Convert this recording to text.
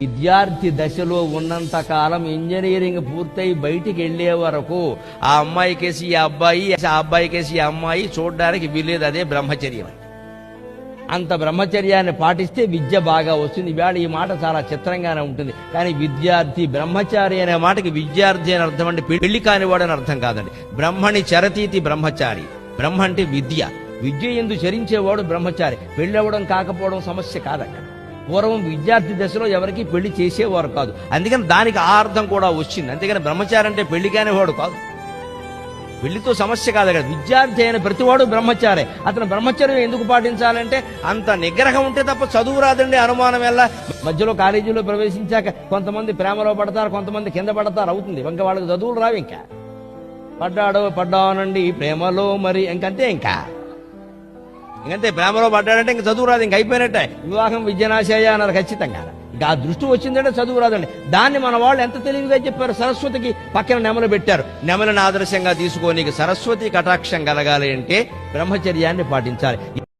విద్యార్థి దశలో ఉన్నంత కాలం ఇంజనీరింగ్ పూర్తయి బయటికి వెళ్లే వరకు ఆ అమ్మాయికేసి ఈ అబ్బాయి, ఆ అబ్బాయికేసి ఈ అమ్మాయి చూడడానికి వీలేదు. అదే బ్రహ్మచర్యం. అంత బ్రహ్మచర్యాన్ని పాటిస్తే విద్య బాగా వస్తుంది. ఇవాళ ఈ మాట చాలా చిత్రంగానే ఉంటుంది. కానీ విద్యార్థి బ్రహ్మచారి అనే మాటకి విద్యార్థి అని అర్థం అంటే పెళ్లి కానివాడు అని అర్థం కాదండి. బ్రహ్మణి చరతీతి బ్రహ్మచారి. బ్రహ్మ అంటే విద్య. విద్య ఎందు చరించేవాడు బ్రహ్మచారి. పెళ్ళవడం కాకపోవడం సమస్య కాదక్కడ. పూర్వం విద్యార్థి దశలో ఎవరికి పెళ్లి చేసేవారు కాదు. అందుకని దానికి ఆ అర్థం కూడా వచ్చింది. అంతేగాని బ్రహ్మచారి అంటే పెళ్లి కానివాడు కాదు. పెళ్లితో సమస్య కాదు కదా. విద్యార్థి అయిన ప్రతివాడు బ్రహ్మచారే. అతను బ్రహ్మచర్యం ఎందుకు పాటించాలంటే అంత నిగ్రహం ఉంటే తప్ప చదువు రాదండి. అనుమానం ఎలా? మధ్యలో కాలేజీలో ప్రవేశించాక కొంతమంది ప్రేమలో పడతారు, కొంతమంది కింద పడతారు. అవుతుంది. ఇంకా వాళ్ళకి చదువులు రావు. ఇంకా పడ్డానండి ప్రేమలో, మరి ఇంకంతే. ఇంకంతే. ప్రేమలో పడ్డాడంటే ఇంక చదువు రాదు. ఇంక అయిపోయినట్టే. వివాహం విద్యనాశయ అన్నారు ఖచ్చితంగా. ఇక ఆ దృష్టి వచ్చిందంటే చదువు రాదండి. దాన్ని మన వాళ్ళు ఎంత తెలివిగా చెప్పారు. సరస్వతికి పక్కన నెమలు పెట్టారు. నెమలను ఆదర్శంగా తీసుకోనికి సరస్వతి కటాక్షం కలగాలి అంటే బ్రహ్మచర్యాన్ని పాటించాలి.